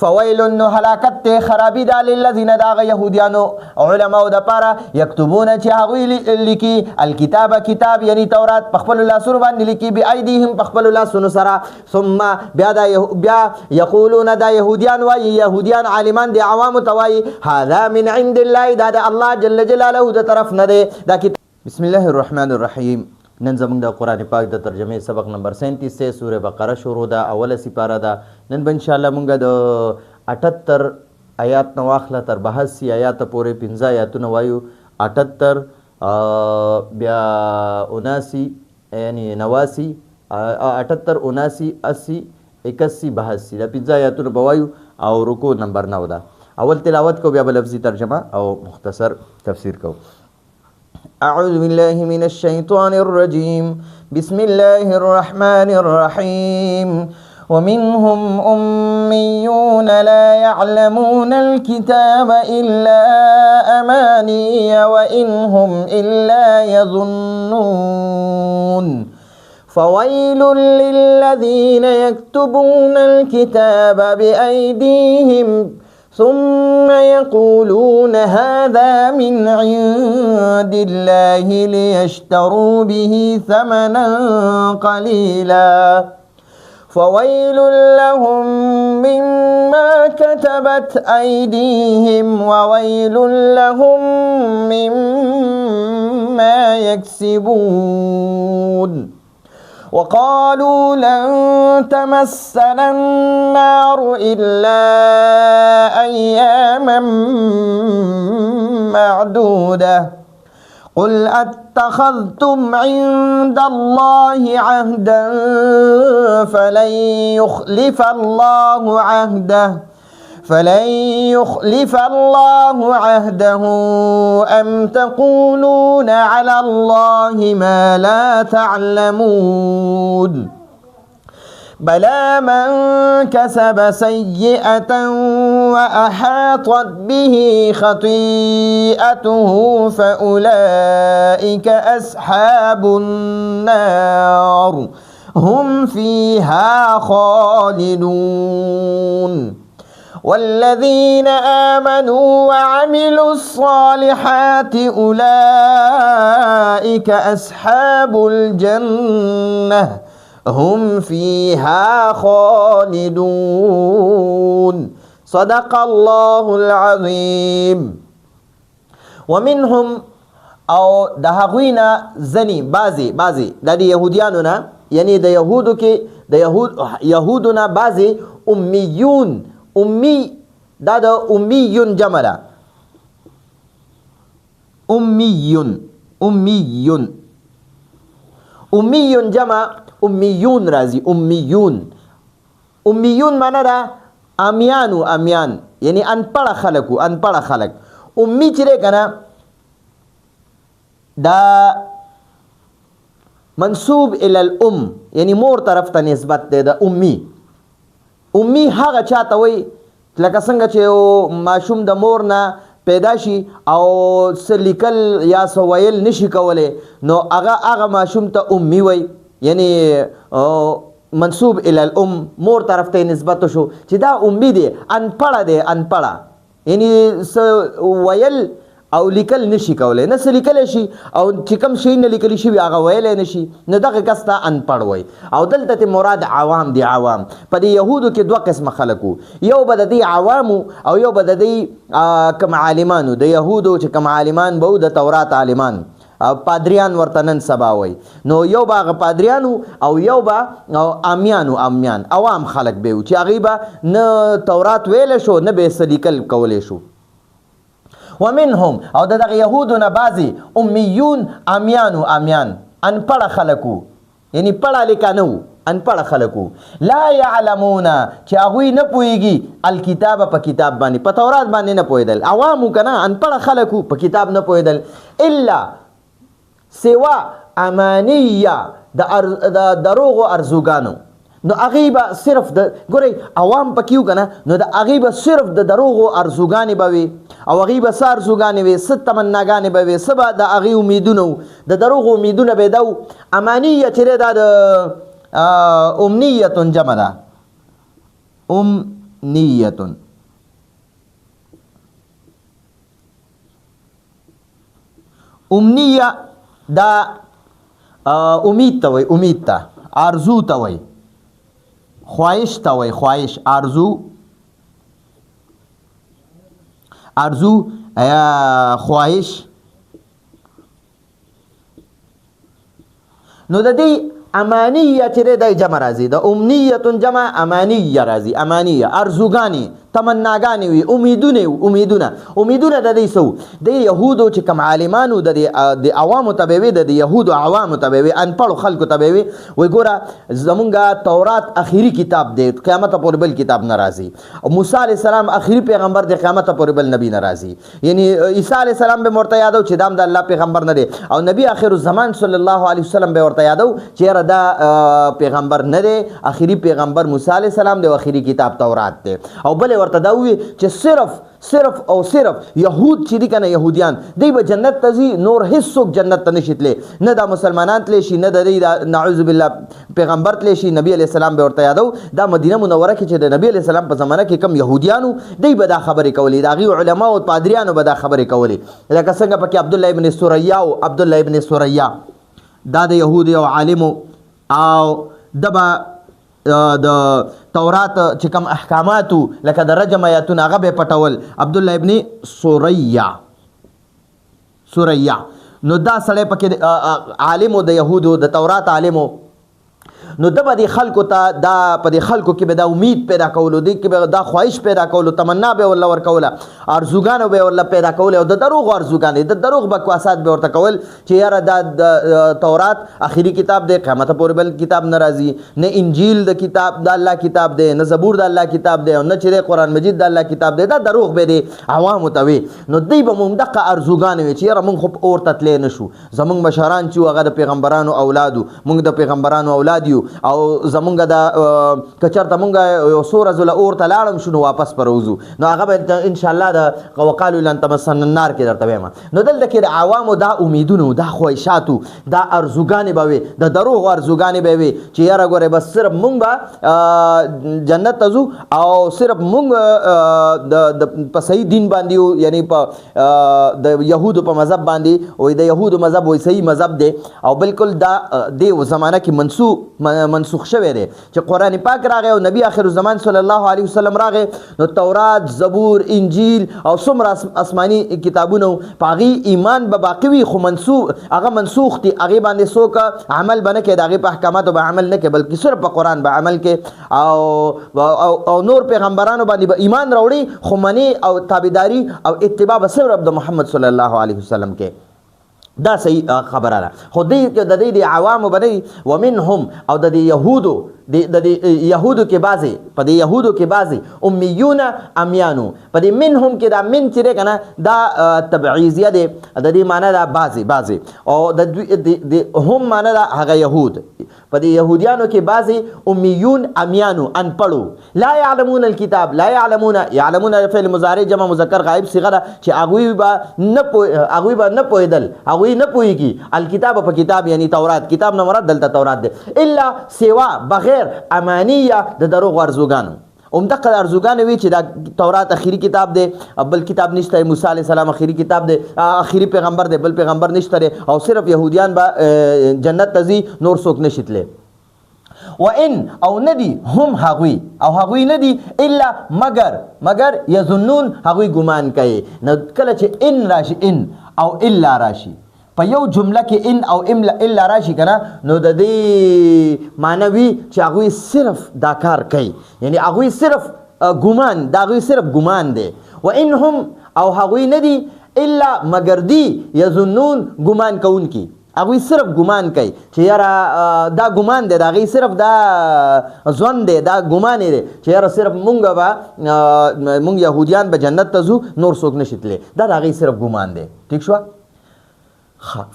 فویل نو هلاکت ته خرابی دا للذین داغ یهودیانو علماء د پاره یكتبون چې هغوی لیکي الکتاب کتاب یعنی تورات په خپل لاسونو باندې لیکي بأیدیهم په خپل لاسونو سره ثم بیا یقولون دا یهودیان وایي یهودیان عالمان دی عوام توایي هذا من عند الله دا د الله جل جلاله د طرف نه دی دا بسم الله الرحمن الرحیم نن زموږ د قرآن پاک د ترجمې سبق نمبر 37 سے سوره بقره شروع ده اوله سپاره ده نن به انشاءالله موږ د 78 آیات نه واخله تر 82 آیات پورې 15 آیاتونه وایو 78 بیا 79 یعنی 89 78 79 80 81 82 دا 15 آیاتونه به وایو او رکوع نمبر 9 ده اول تلاوت کو بیا به لفظي ترجمه او مختصر تفسیر کو أعوذ بالله من الشيطان الرجيم بسم الله الرحمن الرحيم ومنهم أميون لا يعلمون الكتاب إلا أماني وإن هم إلا يظنون فويل للذين يكتبون الكتاب بأيديهم ثم يقولون هذا من عند الله ليشتروا به ثمنا قليلا فويل لهم مما كتبت أيديهم وويل لهم مما يكسبون وقالوا لن تمسنا النار إلا أياما معدودة قل أتخذتم عند الله عهدا فلن يخلف الله عهده أم تقولون على الله ما لا تعلمون بلى من كسب سيئة وأحاطت به خطيئته فأولئك أصحاب النار هم فيها خالدون والذين آمنوا وعملوا الصالحات أولئك أصحاب الجنة هم فيها خالدون صدق الله العظيم ومنهم او د هغوینا زنی بعضی د یهودیانو یعنی د یهودو کې د یهودونه بعضی امیون امی دا د امیون جمع ده امیون جمع امیون راځي امیون معنا ده امیان یعنی انپړه خلق امی چې ده کنه دا منسوب الى الام یعنی مور طرف ته نسبت ده د امی هغه چاته وي لکه څنګه چې ماشوم د مور نه پیدا شي او څه لیکل یا څه ویل نشي کولی نو هغه ماشوم ته امی وي یعنی منسوب الی الام مور طرف ته نسبت شو چې دا امی دی انپړه یعنی څه ویل او لیکل نشي کولی نه څه لیکلی شي او چې کوم شی نه لیکلی شي هغه ویلی نشي نو دغه کس ته انپړ وایي او دلته مراد عوام دي په دې یهودو کې دوه قسمه خلک وو یو به د دې عوامو او یو به د دې کوم عالمانو د یهودو چې کوم عالمان به د تورات عالمان پادریان ورته نن سبا وایي نو یو به هغه پادریانو او یو به امیان عوام خلک به وو چې هغوی به نه تورات ویلی شو نه به یې څه لیکل کولی شو ومنهم او دغه یهودونه بعضی امیون امیان انپړه خلکو یعنی پړه لیکه نه وو انپړه خلکو لا یعلمون چې هغوی نه پوهیږي الکتاب په کتاب باندې په تورات باندې نه پوهېدل عوامو که نه انپړه خلکو په کتاب نه پوهېدل الا سوا امانیه د دروغو ارزوګانو نو هغې به صرف د ګورئ عوام پکې وو که نه نو د هغې به صرف د دروغو ارزوګانې به وي او هغې به څه ارزوګانې وي څه تمناګانې به وي څه به د هغې امیدونه وو د دروغو امیدونه به یې دا وو امانیه چې دی دا د امنیتون جمع ده نیتن امنیه دا امید ته وای، امید ته، آرزو ته وای، خواهش ته وای، خواهش، آرزو خواهش. نو د دې امانیه چې د جمع راځي، د امنیتون جمع امانیه راځي، امانیه ارزوګانی تمناګانی وي، امیدونه د دې سو د یهودو چې کوم عالمانو د عوامو ته وي، د یهودو عوامو ته وي، ان پړو خلکو ته وي وای ګوره زمونږه تورات اخیری کتاب دی، قیامت پورې بل کتاب ناراضي، او موسی علی السلام اخیری پیغمبر دی، قیامت پورې بل نبی ناراضي، یعنی عیسی علی السلام به مرته یادو چې دام د الله پیغمبر نه دی، او نبی اخر الزمان صلی الله علیه وسلم به ورته یادو چې دا پیغمبر نه دی، اخیری پیغمبر موسی علی السلام دی، او اخیری کتاب تورات دی، او بل ورته دا وی چې صرف او صرف یهود چې دي کنه یهودیان دی به جنت ته ځي، نور هیڅوک جنت ته نشي تللی، نه دا مسلمانان تللی شي، نه د دې نعوذ بالله پیغمبر تللی شي. نبی علیہ السلام به ورته یادو دا مدینه منوره کې چې د نبی علیہ السلام په زمانه کې کم یهودیانو دی به دا خبرې کولې، د هغې علما او پادریانو به دا خبرې کولې، لکه څنګه پکې عبدالله ابن سوریا او عبدالله ابن سوریا دا د یهود او عالمو، او دبا د تورات چې کوم احکاماتو لکه د رجم آیاتونه هغه به پټول، عبدالله ابن سوریا نو دا سړی پکې عالمو د یهودو د تورات عالمو، نو د به خلکو ته دا په دې خلکو کې به دا امید پیدا کولو، دی کې به دا خواهش پیدا کولو، تمنا به ورله ورکوله، ارزوګانو به ورله پیدا کول، او د دروغ ارزوګانې د دروغ بکواسات به ورته کول چې یاره دا د تورات اخیری کتاب دی، قیامت پورې بل کتاب نه راځي، نه انجیل د کتاب د الله کتاب دی، نه زبور د الله کتاب دی، او نه چې قرآن مجید د الله کتاب دی، دا دروغ به دی عوامو ته وي. نو دوی به مونږ دغه ارزوګانې وي چې یاره مونږ خو اور ته تللی نه شو، زمونږ مشران چې هغه د پیغمبرانو اولادو، مونږ د پیغمبرانو اولاد یو، او زمونږ د کچرته مونږ یو څو ورځو له اور ته لاړم شو نو واپس پروزو، نو هغه به انشاءالله د وقالو لن تمسنا النار کې درته وایم. نو دلته کې د عوامو دا امیدونو، دا خواهشاتو، دا ارزوګانې به وي، د دروغو ارزوګانې به وي چې یاره ګورې بس صرف مونږ به جنت ته ځو، او صرف مونږ په صحیح دین باندې یو، یعنی په د یهودو په مذهب باندې، وایي د یهودو مذهب وایي صحیح مذهب دی، او بالکل دا د زمانه کې منسوخ شوی دی چې قرآن پاک راغی او نبی آخر الزمان صلی الله علیه وسلم راغی، نو تورات، زبور، انجیل او څومره آسمانی کتابونه په هغې ایمان به باقي وي، خو هغه منسوخ دي، هغې باندې څوک عمل به نه کوي، د هغې په احکاماتو به عمل نه کوي، بلکې صرف په قرآن به عمل کوي، او نور پیغمبرانو باندې به ایمان راوړي، خو منې او تابعداري او اتباع به صرف د محمد صلی الله علیه وسلم کې. دا صحیح خبره ده، خو د دې د عوامو باندې ومنهم او د یهودو د یهودو کې بعضې، په د یهودو کې بعضې امیون امیانو، په د منهم کې دا من چې دی که نه دا تبعیضیه دی، د دې معنی ده بعضې، او د هم معنی ده هغه یهود، په د یهودیانو کې بعضې امیون امیانو، انپړو، لا یعلمون الکتاب، لا یعلمون فعل مضارع جمع مذکر غایب صیغه ده چې هغوی به نه پوهېدل، هغوی نه پوهېږي الکتاب په کتاب، یعنی تورات، کتاب نه مراد دلته تورات دی، الا سوا بغیر امانیه د دروغ ارزوګانو، همدغه ارزوګانې وي چې دا تورات اخیری کتاب دی، بل کتاب نشته، موسی علیه السلام اخیری کتاب دی، اخیری پیغمبر دی، بل پیغمبر نشته دی، او صرف یهودیان به جنت ته ځي، نور څوک نشي تللی. وان او ندی هم هغوی، او هغوی ندی الا مگر یظنون، هغوی ګمان کوي. نو کله چې ان راشي، ان او الا راشي په یو جمله کې، ان او الا راشي کنه، نو د دې معنی وي چې هغوی صرف دا کار کوي، یعنی هغوی صرف ګمان، دا هغوی صرف ګمان دی. وان هم او هغوی ندی الا مگر دی یظنون، ګمان کوونکي، هغوی صرف ګمان کوي چې یاره دا ګمان دی، د هغې صرف دا ځوان دی، دا ګمان دی چې یاره صرف مونږ یهودیان به جنت ته ځو، نور څوک نشي تللی، دا د هغې صرف ګمان دی. ټیک شوه؟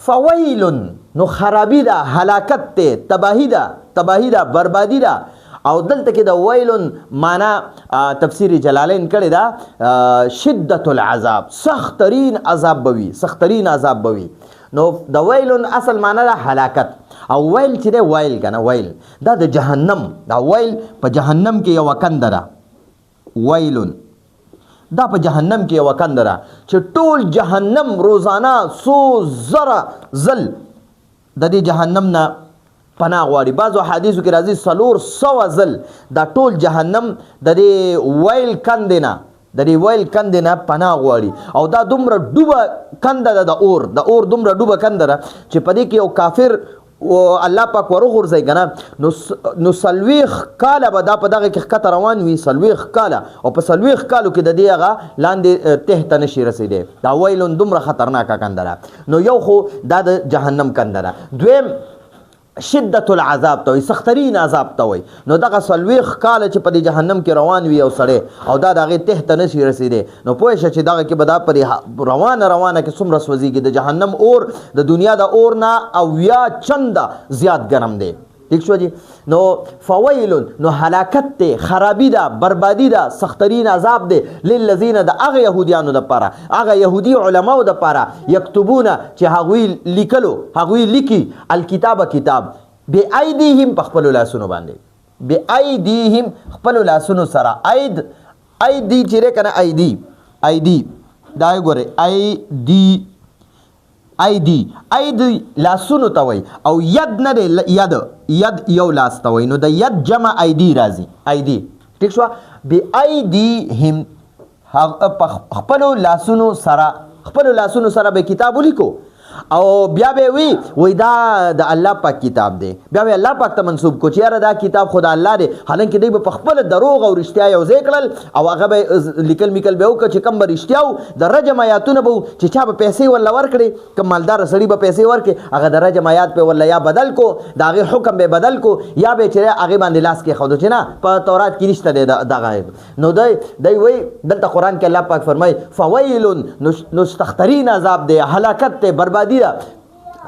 فویلن نو خرابی ده، هلاکت ده، تباهی ده، بربادی ده. او دلته کې د ویلن معنا تفسیر جلالین کړی ده شدت العذاب، سخترین عذاب بوي، نو د ویلن اصل معنا ده هلاکت، او ویل چې ده ویل کنه، ویل دا د جهنم، دا ویل په جهنم کې یو کنده ده، ویلون دا په جهنم کې یوه کنده ده چې ټول جهنم روزانه څو زره ځل د دې جهنم نه پناه غواړي. بعضو حدیثو کې راځي 400 ځل دا ټول جهنم د دې ویل کندې نه پناه غواړي. او دا دومره ډوبه کنده ده د اور دومره ډوبه کنده ده چې په دې کې یو کافر الله پاک ورغورځي کنه نو 40 کاله به دا په دغه کې ښکته روان وي 40 کاله او په 40 کالو کې د دې هغه لاندې ته ته نشي رسیدی. دا ویلون دومره خطرناکه کنده ده. نو یو خو دا د جهنم کنده ده. دویم شدت العذاب ته وي سخترین عذاب ته وي. نو دغه 40 کاله چې په دې جهنم کې روان وي او سړی او دا د هغې ته ته نشي رسیدی نو پوه شه چې دغه کې به دا پرې روانه کې څومره سوځېږي. د جهنم اور د دنیا د اور نه 80 چنده زیات ګرم دی. ٹھیک شو جی. نو فویلون نو هلاکت ته خرابی ده بربادی ده سخترین عذاب ده للذین د هغه یهودیانو د پاره هغه یهودی علماو د پاره یكتبون چې هغوی لیکي الکتاب کتاب بأیدیهم په خپلو لاسونو باندې بأیدیهم خپلو لاسونو سره ایدی چې کنه ایدی دا ګوره ایدی لاسونو ته وای او ید نه دی ید یو لاس ته وای. نو د ید جمع ایدی راځي ایدی. ٹھیک شو. بأیدیهم خپلو لاسونو سره به کتاب ولیکو او بیا به وی دا د الله پاک کتاب دی. بیا به الله پاک ته منسوب کو چې یاره دا کتاب خدا الله دی. حالانکه دوی به په خپل دروغ او رښتیا یو ځای کړل او هغه به لیکل میکل به وکړه چې کم به رښتیا و د رجم آیاتونه به چې چا به پیسې ورله ورکړې کم مالداره سړي به پیسې ورکړي هغه د رجم آیات په ورله یا بدل کو د هغې حکم به بدل کو یا به چې هغې باندې لاس کېښودو چې نه په تورات کې نشته دی دغه. نو دی وی دلته قرآن کې الله پاک فرمایي فویلون نو سخترین عذاب دی هلاکت دی بربادي ده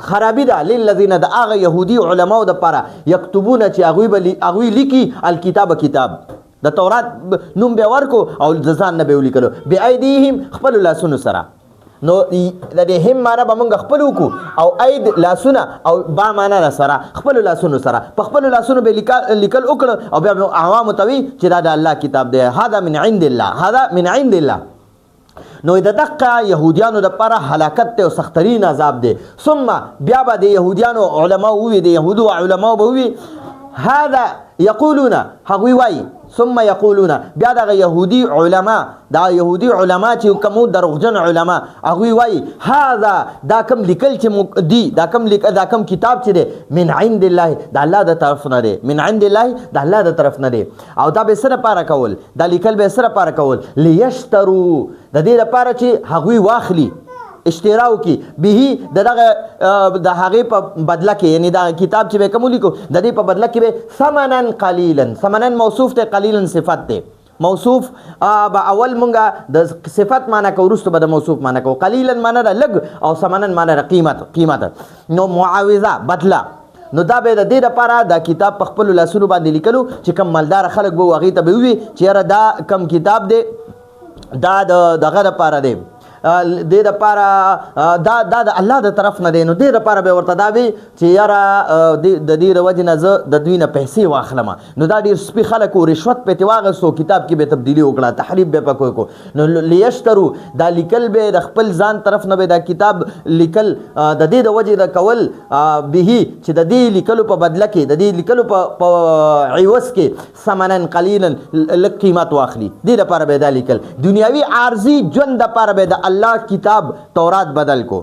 خرابی ده للذین د هغه یهودي علماو د پاره یكتبون چې هغوی لیکي الکتاب کتاب د تورات نوم به ورکو او د ځان نه به ولیکلو بأیدیهم خپلو لاسونو سره. نو د دې هم معنا به موږ خپل وکړو او اید لاسونه او با معنا نه سره خپلو لاسونو سره په خپلو لاسونو به لیکل وکړو او بیا عوامو ته وي چې دا د الله کتاب دی هذا من عند الله. نو د دقه یهودیانو د پاره هلاکت ته او سخترین عذاب دی. ثم بیا به د یهودیانو علما وي د یهودو علما به وي هذا یقولون هغوی وایي ثم یقولون بیا دغه یهودي علما چې کوم دروغجن علما هغوی وایي هذا دا کم لیکل چې دی دا کم کتاب چې دی من عند الله د الله د طرف نه دی من عند الله د الله د طرف نه دی. او دا به سره پاره کول دا لیکل به سره پاره کول لیشترو د دې لپاره چې هغوی واخلي اشتراو کی به د هغې په بدله کې یعنی دا کتاب چې به کوم لیکو د دې په بدله کې به ثمنن قلیلا ثمنن موصوف ته قلیلا صفت ته موصوف به اول مونږه د صفت معنی کو وروسته به د موصوف معنی کو قلیلا معنی د لږ او ثمنن معنی د قیمت. نو معاوضه بدله نو دا به د دې لپاره دا کتاب په خپلو لاسونو باندې لیکلو چې کم مالدار خلک به هغې ته به ووي چې یاره دا کم کتاب دی دا دغه لپاره دی د لپاره دا د الله د طرف نه دی. نو دې لپاره به ورته دا وي چې یاره د دې د وجې نه زه د دوی نه پیسې واخلم. نو دا ډېر سپي خلک و رشوت پې واغستو کتاب کې به تبدیلي وکړه تحریف به پکې وکړو. نو لیشترو دا لیکل به د خپل ځان طرف نه به دا کتاب لیکل د دې د وجې د کول به چې د دې لیکلو په بدله کې د دې لیکلو په عوض کې ثمنن قلیلا لږ قیمت واخلي. دې لپاره به دا لیکل دنیاوي عارضي ژوند دپاره به د الله کتاب تورات بدل کو.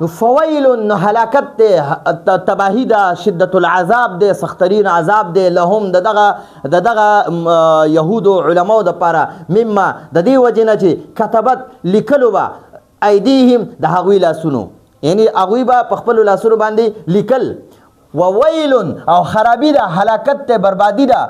نو فویل نو هلاکت ده تباهی ده شدت العذاب ده سخترین عذاب ده لهم دغه یهود علماء د پاره مما د دې وجنه چې کتبت لیکلو با ایدیهم د هغوی لاسونو یعنی هغوی به په خپلو لاسونو باندې لیکل وویل او خرابی ده هلاکت ده بربادی ده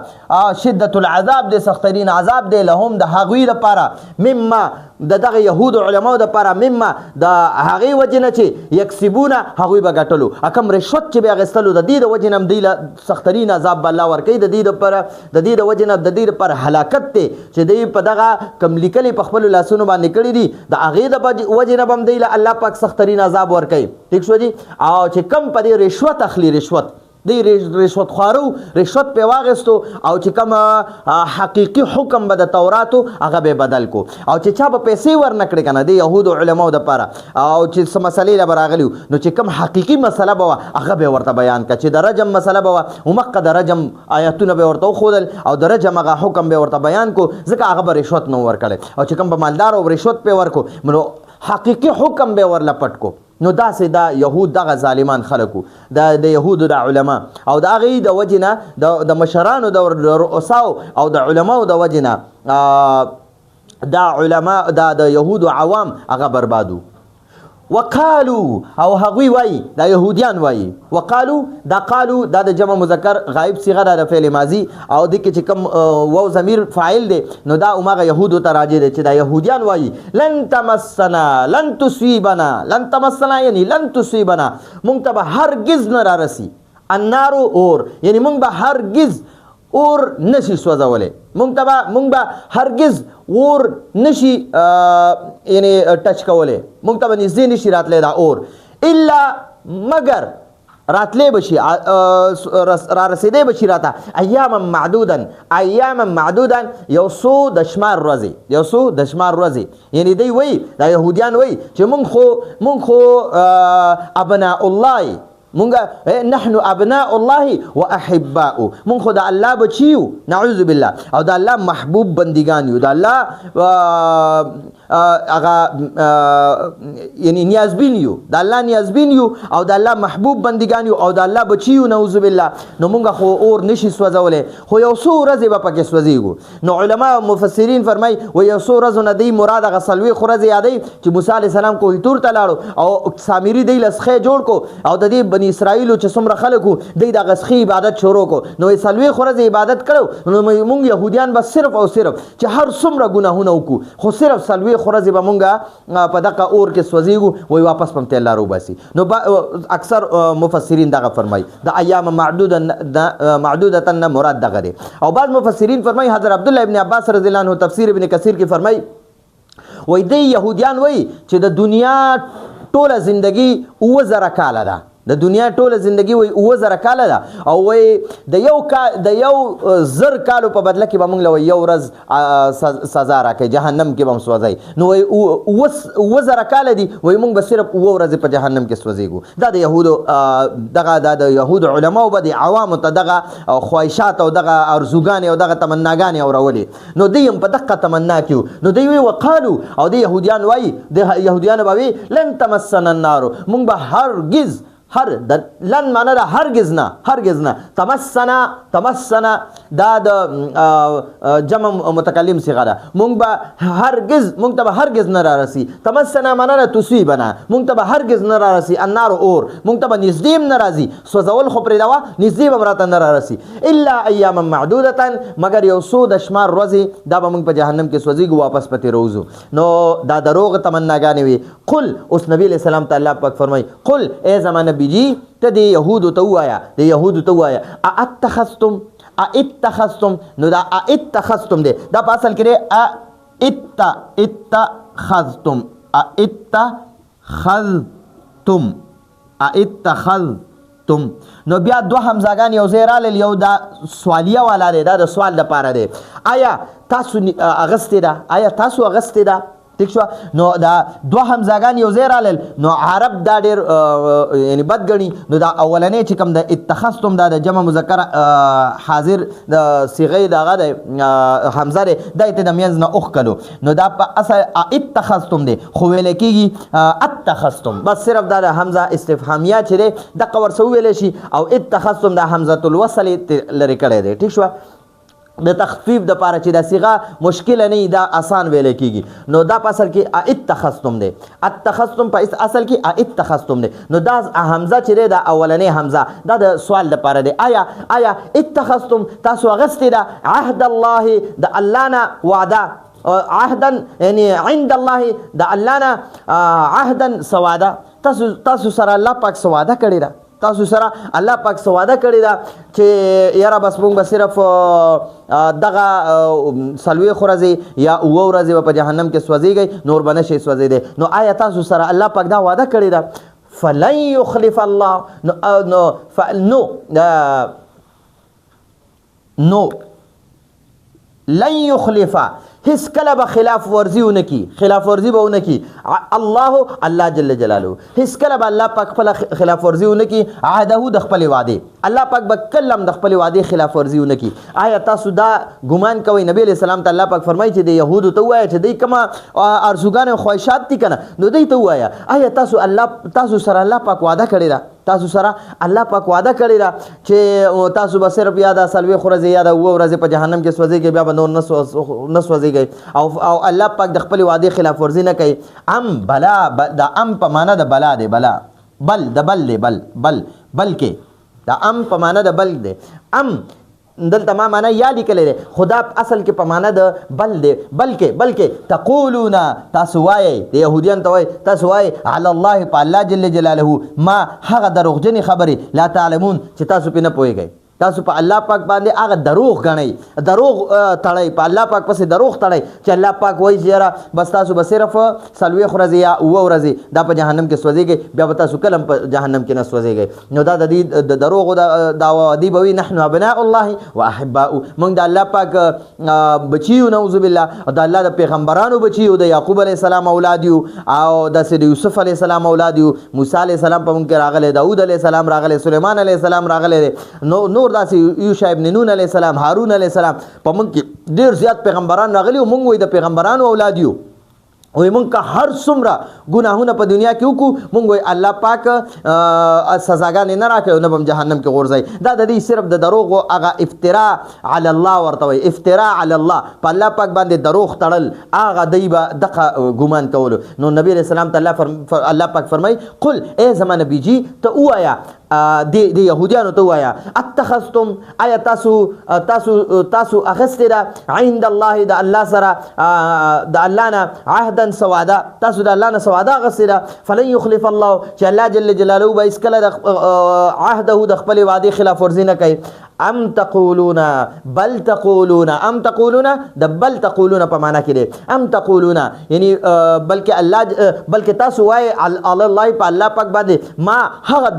شدت العذاب ده سخترین عذاب ده لهم د هغوی لپاره مما دغه یهود علماء د پاره مما د هغې وجې نه چې یکسبونه هغوی به ګټلو کم رشوت چې به اخیستلو د دې د وجې نه هم دوی له سخترین عذاب به الله ورکوي د دې د وجې نه د دې لپاره هلاکت دی چې دوی په دغه کم لیکلې په خپلو لاسونو باندې کړي دي د هغې د وجې نه به هم دوی له الله پاک سخترین عذاب ورکوي. ٹھیک شو جي. او چې کم په دې رشوت اخلي رشوت دی رشوت خوارو رشوت په واغستو او چې کوم حقیقي حکم به د توراتو هغه به بدل کو او چې چا به پیسې ورنکړي کنه د یهودو علماو د پاره او چې څه مسلې لا براغلیو نو چې کوم حقیقي مسله به هغه به ورته بیان کړي چې د رجم مسله به ومقه د رجم آیاتونه به ورته خودل او د رجم هغه حکم به ورته بیان کو ځکه هغه به رشوت نو ورکړي او چې کوم به مالدار او رشوت په ورکو نو حقیقي حکم به ورله پټ کو نو داسې دا یهود دغه ظالمان خلکو د یهودو د علما او د هغې د وجې نه د مشرانو د رؤساو او د علماو د وجې نه دا علما دا د یهودو عوام هغه بربادو وقالو او هغوی وایي دا یهودیان وایي وقالو دا قالو دا د جمع مذکر غایب صیغه ده د فعل ماضي او د کې چې کوم واو ضمیر فاعل دی نو دا هماغه یهودو ته راجع دی چې دا یهودیان وایي لن تمسنا لن تصیبنا لن تمسنا یعنی لن تصیبنا مونږ ته به هرګز نه رارسي النارو اور یعنی مونږ به هرګز اور نشي سوځولی مونږ به هرګز اور نشي یعنی ټچ کولی مونږ ته به نږدې نشي راتلی دا اور الا مگر راتلی بشي را رسیدی بشي راته ایاما معدودا یو څو د شمار ورځې یعنی دی وایي دا یهودیان وایي چې مونږ خو ابناء الله مونږه نحن ابناء الله واحباؤه مونږ خو د الله بچیو نعوذ بالله او د الله محبوب بندگان یو د الله هغه یعنی نیازبین یو د الله نیازبین یو او د الله محبوب بندگان یو او د الله بچیو نعوذ بالله نو مونږ خو اور نشي سوځولی خو یو څو ورځې به پکې سوځېږو نو علما مفسرین فرمایي و یو څو ورځو نه دی مراد هغه څلوېښت ورځې یادوي چې موسی علیه السلام کوه طور ته لاړو او سامري دی له سخی جوړ کو او د دې بني اسرائیلو چې څومره خلک وو دی د هغه سخي عبادت شروع کو نو یې څلوېښت ورځې عبادت کړو نو مونږ یهودیان به صرف او صرف چې هر څومره ګناهونه وکړو خو صرف څلوېښت ورځې به مونږ په دغه اور کې سوځېږو وایي واپس به مته الله روباسي نو اکثر مفسرین دغه فرمایي د ایام معدودتا نه مراد دغه دی او بعض مفسرین فرمایي حضرت عبدالله ابن عباس رضی الله عنه تفسیر ابن کثیر کې فرمایي وایي دی یهودیان وایي چې د دنیا ټوله زندگی 9000 کاله ده د دنیا ټوله زندگی وای 9000 کاله ده او وای د یو 1000 کالو په بدله کې به موږ له یو ورځ سزا راکړي جهنم کې به هم سوځي نو وای 9000 کاله دي وای موږ به صرف اوه ورځې په جهنم کې سوځېږو دا د یهودو دغه د یهودو علماو به د عوامو ته دغه خواهشات او دغه ارزوګانې او دغه تمناګانې اورولې نو دوی هم په دقه تمنا کې نو دوی وایي وقالو او د یهودیان وایي د یهودیانو به وایي لن تمسنا النار موږ به هرګز لن معنا ده هرگز نه تمسنا دا د جمع متکلم صيغه ده مونږ ته به هرگز نه رارسي تمسنا معنا ده تصيبنا مونږ ته به هرگز نه رارسي النار اور مونږ ته به نږدې نه راځي سوځول خو پرې دوا نږدې به راته نه رارسي الا ایاما معدوده مگر یو څو د شمار ورځې دا به مونږ په جهنم کې سوځېږو واپس پته روزو نو دا دروغ تمناګانې وي قل اوس نبی علیہ السلام ته الله پاک فرمای قل ای زمانه بيجي ته د یهودو ته وایا اتخذتم نو دا اتخذتم دی دا په اصل کې اتخذتم نو بیا دوه همزاګان یو ځای راغلل یو دا سوالیه والا دی دا د سوال لپاره دی آیا تاسو اغستې ده ٹھیک شو نو دا دوه همزاګان یو ځای راغلل نو عرب دا ډېر یعنی بد ګڼي نو دا اولنې چې کوم د اتخذتم دا د جمع مذکر حاضر د صيغې دغه د حمزه دی دا ته د منځ نه اوښکلو نو دا په اصل اتخذتم دی خو ویل کېږي اتخذتم بس صرف دا د حمزه استفهامیه چې دی دقه ورسه وویلی شي او اتخذتم دا حمزه الوصل لرې کړی دی ټیک شوه د تخفیف د پاره چې دا صيغه مشکل نه دا آسان ویل کیږي نو دا په اصل کې اتخذتم دی اتخذتم په اصل کې اتخذتم دی نو دا حمزه چې دا اولنې حمزه دا د سوال د پاره دی آیا اتخذتم تاسو غستې دا عهد الله د الله نه وعده عهدا یعنی عند الله د الله نه عهدا سوادا تاسو سره الله پاک سواده کړی دا تاسو سره الله پاک سواده کړی دا چې یاره بس مونږ به صرف دغه څلوېښت ورځې یا اووه ورځې به په جهنم کې سوځېږئ نور به نشئ سوځېدی نو آیا تاسو سره الله پاک دا واده کړی ده فلن يخلف الله نو لن یخلفا هیڅ کله به خلاف ورزی ونکي خلاف ورزی به ونکي الله جل جلاله هیڅ کله به الله پاک خپل خلاف ورزی ونکي عهده د خپل وعده الله پاک به کلم د خپل وعده خلاف ورزی ونکي آیا تاسو دا ګمان کوئ نبی علیہ السلام ته الله پاک فرمایي چې د یهودو ته وایي چې دوی کومه ارزوګان او خواهشات دي کنه نو دوی ته وایي آیا تاسو سره الله پاک وعده کړی دا تاسو سره الله پاک وعده کړی دا چې تاسو به صرف یاده سلوي خورځي یاده و ورځې په جهنم کې سوځيږي بیا به نور نه سوځيږي او الله پاک د خپل وعده خلاف ورزي نه کوي بلا دا په معنا د بلا دی بلا بل د بل دی بلکې دا په معنا د بل دی دلته ما معنا یا لیکل دی خدا اصل کې په معنا د بل دی بلکې تقولون تاسو وایي د يهوديان ته وایي تاسو وایي علی الله په الله جل جلاله ما هغه دروغجن خبري لا تعلمون چې تاسو په نه پوهیږئ تاسو په الله پاک باندې هغه دروغ غنئ دروغ تړئ په الله پاک پسې دروغ تړئ چې الله پاک وایي چې بس تاسو به صرف څلوېښت ورځې یا اووه ورځې دا په جهنم کې سوځېږئ بیا به تاسو کله په جهنم کې نه سوځېږئ نو دا د دې د دروغو دعوا دی به وي نحن ابناء الله واحباؤ موږ د الله پاک بچي یو نعوذ بالله د الله د پیغمبرانو بچي یو د یعقوب علیه السلام اولاد یو او داسې د یوسف علیه السلام اولاد یو موسی علیه السلام په موږ کې راغلی داود علیه السلام راغلی سلیمان علیه السلام راغلی نور داسې یوشع ابن نون علیه السلام هارون علیه السلام په موږ کې ډېر زیات پیغمبران راغلي او موږ وایي د پیغمبرانو اولاد یو وای مونږ که هر څومره ګناهونه په دنیا کې وکړو مونږ وای الله پاک سزاګانې نه راکوي نه به هم جهنم کې غورځوي دا د دې صرف د دروغو هغه افترا علی الله ورته وایي افترا علی الله په الله پاک باندې دروغ تړل هغه دوی به دغه ګمان کولو نو نبی علیه السلام ته الله پاک فرمایي قل ای زما نبي جي ته ووایه د یهودیانو ته ووایه اتخذتم آیا تاسو اخیستې ده عند الله د الله سره د الله نه عهدا سوادا تاسو د الله نه سوادا اخیستې ده فلن یخلف الله چې الله جل جلاله به هېڅکله د عهده د خپلې وعدې خلاف ورزي نه کوي ام تقولون بل تقولون ام تقولون د بل تقولون په معنا کې دی ام تقولون یعنی بلکې تاسو وایي علی الله په الله پاک باندې ما هغه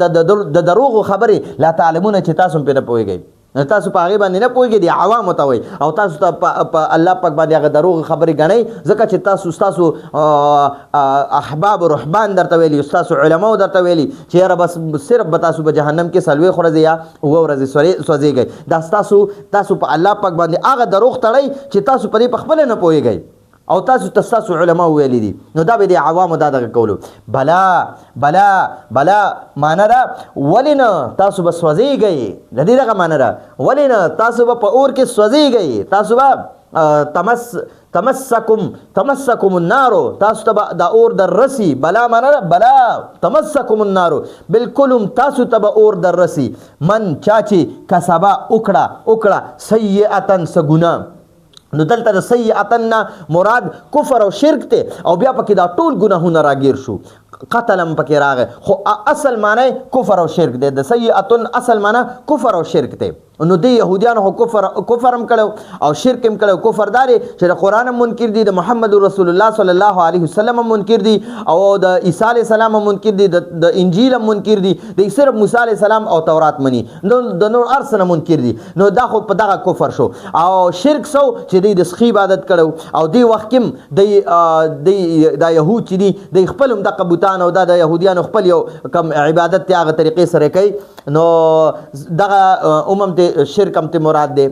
د دروغو خبرې لا تعلمون چې تاسو پرې نه پوهیږئ تاسو په هغې باندې نه پوهېږئ د عوامو ته وایي او تاسو ته په الله پاک باندې هغه دروغ خبرې ګڼئ ځکه چې ستاسو احباب و رهبان درته ویلي ستاسو علماو درته ویلي چې یاره بس صرف به تاسو په جهنم کې څلوېښت ورځې یا اووه ورځې سوځېږئ دا تاسو په الله پاک باندې هغه دروغ تړئ چې تاسو په دې پخپله نه پوهېږئ او تاسو علما ویلي دي نو دا به د عوامو دا دغه کولو بلا معنا ده ولې نه تاسو به سوځېږئ د دې دغه معنا ده ولې نه تاسو به په اور کې سوځېږئ تاسو به تمسکم النار تاسو ته د اور در رسی بلا معنا ده بلا تمسکم النار بالکل تاسو ته به اور در رسی من چاچی کسبا وکړه سیئتن څه ګناه نو دلته د سیئتن مراد کفر او شرک ته او بیا پکې دا ټول ګناهونه راګیر شو قتل هم پکې راغی خو اصل معنی کفر او شرک دی د سیئتن اصل معنی کفر او شرک دی نو د یهودیانو خو کفر هم کړو او شرک هم کړو کفر داري چې د قرآن هم منکر دي د محمد رسول الله صلی الله علیه وسلم هم منکر دي او د عیسی علیه السلام هم منکر دي د انجیل هم منکر دي د صرف موسی علیه السلام او تورات مني نو د نور هر څه نه منکر دي نو دا خو په دغه کفر شو او شرک سو چې دوی د سخي عبادت کړو او دی وخت کې د یهود چې دي د خپل هم دغه بوتان او د یهودیانو خپل یو کم عبادت ته هغه طریقې سره کوي نو دغه شرک هم ته مراد دی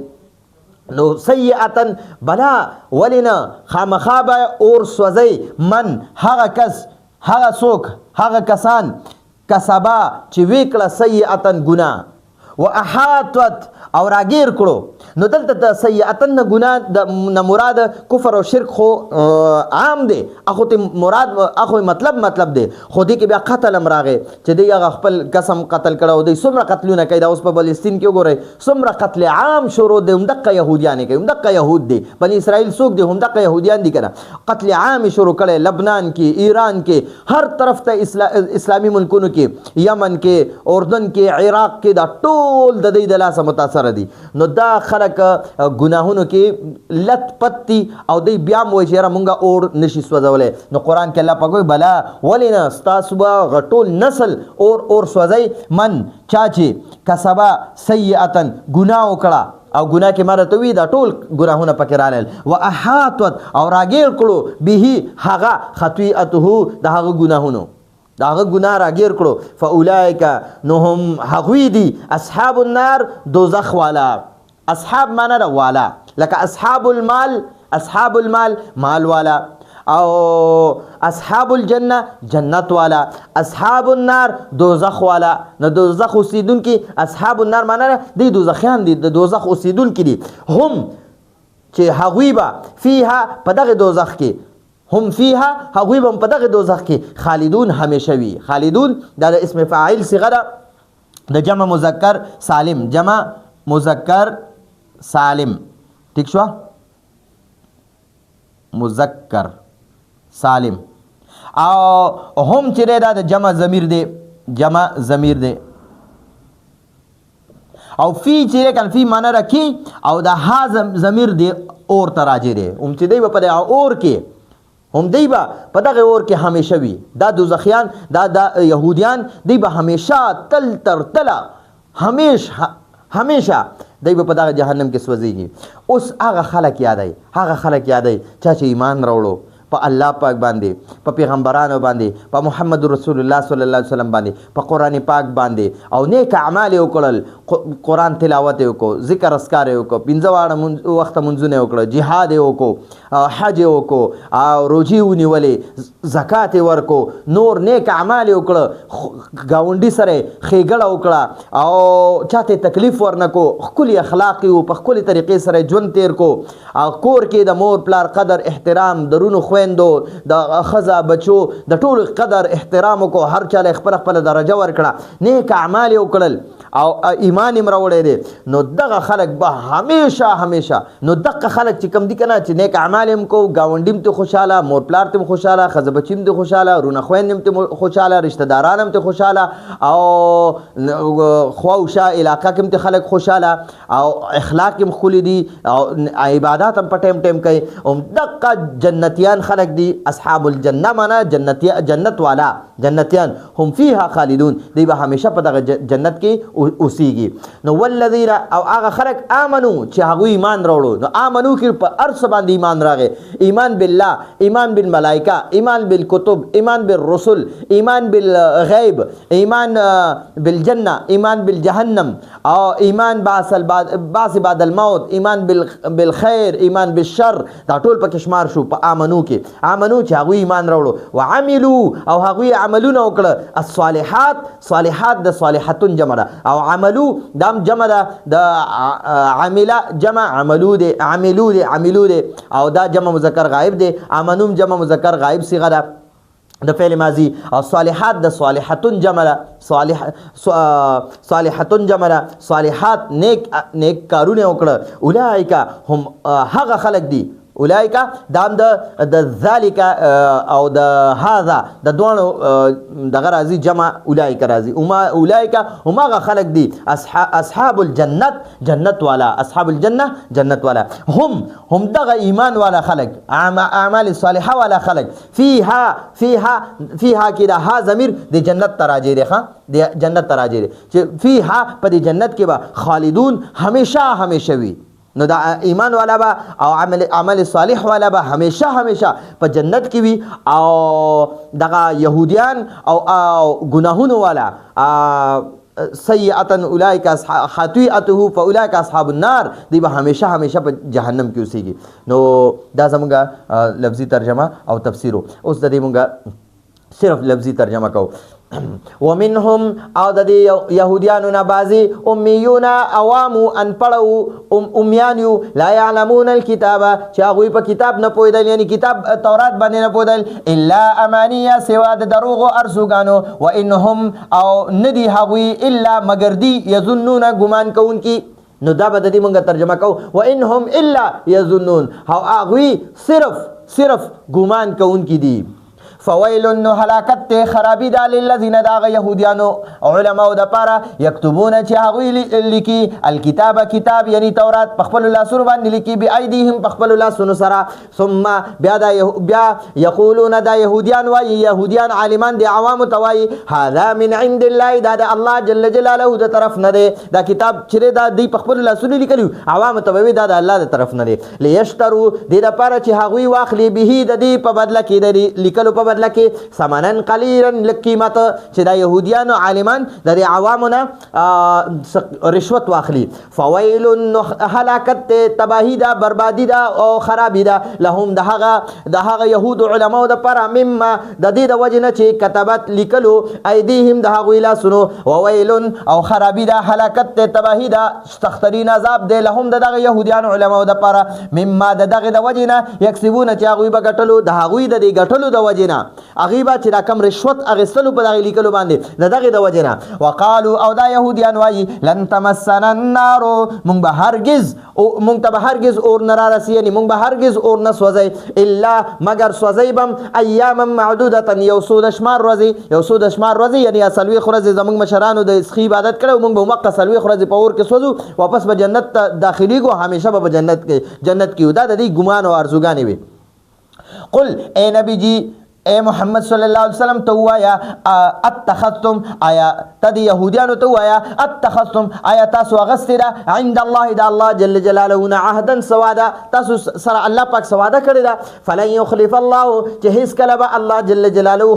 نو سیئتن بلا ولنا خامخاب اور سوزی من هغه کس هغه څوک هغه کسان کسبا چې وکړه سیئتن ګناه و احاطت او راګیر کړو نو دلته د سیئتن ګناه د مراد کفر او شرک خو عام دی اخو ته مراد اخو مطلب دی خو دې کې بیا قتل هم راغی چې دی هغه خپل قسم قتل کړو دی څومره قتلونه کوي دا اوس په فلسطین کې وګورئ څومره قتل عام شروع دی همدغه یهودیان کوي همدغه یهود دی بني اسرائیل څوک دی همدغه یهودیان دي کنه قتل عام شروع کړي لبنان کې ایران کې هر طرف ته اسلامي ملکونو کې یمن کې اردن کې عراق کې دا ټول ټول د دې د لاسه متاثره دي. نو دا خلک ګناهونو کې لت پت دي او دوی بیا هم وایي چې یاره مونږه اور نشي سوځولی. نو قرآن کې الله پاک وایي بلا ولې نه ستاسو به ټول نسل اور سوځئ. من چا چې کسبه سیئتا ګناه وکړه او ګناه کې مرته وي دا ټول ګناهونه پکې رالل. و احاطت او راګیر کړو به هغه خطیئته د هغه ګناهونو دا هغه ګناه راګیر کړو. فاولئک نو هم هغوی دي اصحاب النار دوزخ والا. اصحاب معنا ده والا لکه اصحاب المال مال والا او اصحاب الجنه جنت والا. اصحاب النار دوزخ والا. نو دوزخ اوسیدونکي اصحاب النار معنا ده دی دوزخیان دي د دوزخ اوسیدونکي دي. هم چې هغوی به فیها په دغه دوزخ کې هم فیها هغوی به په دغه دوزخ کې خالدون همیشه وي. خالدون دا د اسم فاعل صيغه ده د جمع مذکر سالم. جمع مذکر سالم ٹھیک شو مذکر سالم او هم چې دا د جمع ضمیر دی او فی چې کله فی معنا راکې او دا ها ضمیر دی اور تراجه دی. هم چې دی په دغه اور کې هم دی به په دغه اور کې همیشه وي. دا دوزخیان دا یهودیان دی به همیشه تل تر تله همیشه دی به په دغه جهنم کې سوځېږي. اوس هغه خلک یادوي چا چې ایمان راوړو په الله پاک باندې په پیغمبرانو باندې په محمد رسول الله صلی الله علیه وسلم باندې په قرآن پاک باندې او نیک اعمال یې وکړل. قرآن تلاوت یې وکړو ذکر اذکار یې وکړو 15 وخته منځونه یې وکړه جهاد یې وکړو حج یې وکړو او روژې ونیولې زکات یې ورکړو نور نیک اعمال یې وکړه ګاونډي سره ښېګړه وکړه او چاته تکلیف ورنکو ښکلي اخلاق یې په ښکلې طریقې سره ژوند تیر کو او کور کې د مور پلار قدر احترام درونو خویندو د ښځه بچو د ټولو قدر احترام وکړو هر چا له خپله درجه ورکړه نیک اعمال یې وکړل او ایمان یې راوړی دی. نو دغه خلک به همیشه نو دغه خلک چې کوم دي که نه چې نیک اعمال یې هم کو ګاونډي هم ته خوشحاله مور پلار ته هم خوشحاله ښځه بچي هم ته خوشحاله رونه خویندې هم ته خوشحاله رشته داران هم ته خوشحاله او خوا او شا علاقه کې هم ته خلک خوشحاله او اخلاق هم ښکلي دي او عبادات هم په ټیم کوي. دغه جنتیان خلق دي اصحاب الجنه معنا جنت والا جنتیان هم فيها خالدون دی به همیشه په دغه جنت کې اوسیږي. نو والذین او هغه خلق آمنو چې هغه ایمان راوړو. نو آمنو کې په ارس باندې ایمان راغی. ایمان بالله ایمان بالملائکه ایمان بالکتب ایمان بالرسل ایمان بالغیب ایمان بالجنه ایمان بالجهنم او ایمان بعث بعد الموت ایمان بالخير ایمان بالشر دا ټول پکې شمار شو په آمنو کې. آمنو چې هغه ایمان راوړو وعملوا او هغه عملونه وکړه الصالحات د صالحتون جمع ده او عملو دام جمع ده د عامله جمع عملو دي او دا جمع مذکر غائب دي. آمنوم جمع مذکر غائب صيغه ده د فعل ماضی او صالحات د صالحتون جمع ده صالحتون جمع ده صالحات نیک کارونه وکړه. اولئک هم هغه خلق دي اولئک دام د ذالک او د هذا د دوانو دغه راځي جمع اولئک راځي اولئک هم هغه خلق دي اصحاب الجنت جنت والا اصحاب الجنه جنت والا هم دغه ایمان والا خلق اعمال صالحه والا خلق فيها کې دا ها ضمیر د جنت تراجه دی د جنت تراجه دی چې فيها په د جنت کې به خالدون همیشه وي. نو دا ایمان والا با او عمل صالح والا با همیشه په جنت کې وي او دغه یهودیان او گناهونو والا سیئتا اولئک خطیئته فاولئک اصحاب النار دی به همیشه په جهنم کې اوسېږي. نو دا زموږه لفظي ترجمه او تفسیر. اوس د دې مونږه صرف لفظي ترجمه کوو. ومنهم او د یهودیانو نه بعضی امیون عوامو ان پړو امیانیو لا يعلمون الكتاب چې هغوی په کتاب نه پوهېدل یعنی کتاب تورات باندې نه پوهېدل الا امانیه سوا د دروغو ارزوګانو وانهم او ندي هغوی الا مگر دی یظنون ګمان کوونکي. نو دا به د دې مونږه ترجمه کوو وانهم الا یظنون هغوی صرف ګمان کوونکي دي. فویل نو هلاکت ته خرابی دا للذین دا یهودیانو علماء د پاره یكتبون چې هغوی لیکي الکتاب کتاب یعنی تورات په خپل لاسونو باندې لیکي بأیدیهم په خپل لاسونو سره ثم بیا یقولون دا یهودیان وایي یهودیان عالمان دي عوام توایي هذا من عند الله دا د الله جل جلاله د طرف نه دی دا کتاب چې دا دی په خپل لاسونو لیکلو عوام توایي دا د الله د طرف نه دی لیشترو د لپاره چې هغوی واخلي به د دې په بدله کې د لیکلو په بدله کې ثمنن قلیلا لقیمت چې دا یهودیانو عالمان د عوامو نه رشوت واخلي فویل هلاکت تباهی دا بربادی دا او خرابی دا لهم د هغه یهود علماء د پر مما د دې د وجنه چې کتبت لیکلو ایدیهم د هغوی لاسونو وویل او خرابی دا هلاکت تباهی دا سخترین عذاب دی لهم د دغه یهودیانو علماء د پر مما د دغه د وجنه یکسبون چې هغوی به ګټلو د هغوی د دې ګټلو د وجنه اغیبا چې دا کم رشوت اغستلو په دغه لیکلو باندې د دغه د وجنه وقالو او دا یهودیان وایي لن تمسنا النار مونږ به هرگز مونږ ته به هرگز اور نه رارسي یعنی مونږ به هرگز اور نه سوځي الا مگر سوځي بم ایاما معدوده یو څو د شمار ورځې یعنی څلوېښت ورځې زموږ مشرانو د اسخي عبادت کړو مونږ به مقه څلوېښت ورځې په اور کې سوځو واپس به جنت ته داخليږو همیشه به جنت کې دا د دې ګمان او ارزوګانې وي قل اے نبی جی اے محمد صلی الله علیه وسلم تو وایا اتخذتم آیا تد یهودیانو تو وایا اتخذتم آیا تاسو غسترا عند الله دا الله جل جلاله عهدا سوادا تاسو سره الله پاک سوادا کړی دا فلن يخلف الله چې هیڅ کله به الله جل جلاله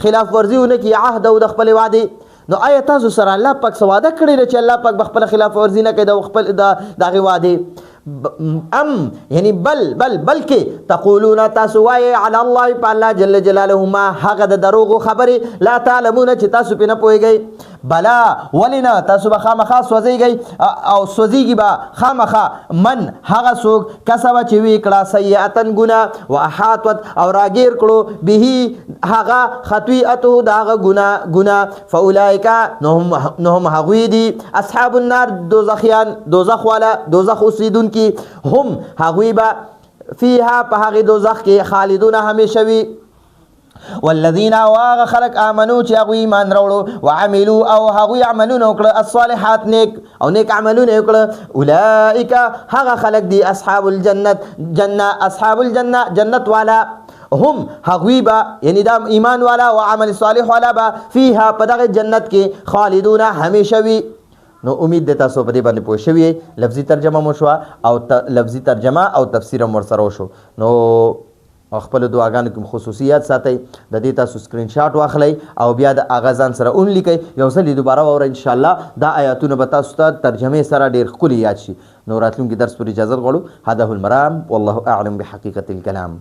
خلاف ورزي اونکی عهد او د خپل وعده نو آیا تاسو سره الله پاک سوادا کړی چې الله پاک بخپل خلاف ورزي نه کوي د خپل دغه وعده ام یعنی بلکې تقولون تاسو وایي علی الله په الله جل جلاله ما هغه د دروغ خبره لا تعلمون چې تاسو په نه پوهیږئ بلا ولنا تاسو به خامخا سوځيږئ او سوځيږي به خامخا من هغه څوک کسبه چې وی کړه سیئاتن ګناه واحاطت او راګیر کړو به هغه خطیئته داغه ګناه فاولئک نهم هغوی دي اصحاب النار دوزخیان دوزخ والا دوزخ اوسیدون کی هم هغوی با فيها په هغه دوزخ کې خالدون همیشه وي والذین واغ خلق آمنو چې هغوی ایمان راوړو وعملوا او هغوی عملونه وکړه الصالحات نیک عملونه وکړه اولئک هغه خلق دي اصحاب الجنه جنت والا هم هغوی با یعنی دا ایمان والا و عمل صالح والا با فيها په دغه جنت کې خالدون همیشه وي نو امید د تاسو په دې باندې پوه شوي لفظي ترجمه مو شوه او لفظي ترجمه او تفسیر هم ورسره وشو نو خپل دعاګانو کې خصوصیات ساتئ د دې تاسو سکرین شاټ واخلئ او بیا د اغازان سره اون لیکئ یو ځل دوباره واورئ ان شاء الله دا آیاتونه به تاسو ته ترجمه سره ډیر ښکلي یاد شي نو راتلونکي درس پر اجازه غواړو هذا هو المرام والله اعلم بحقیقت الكلام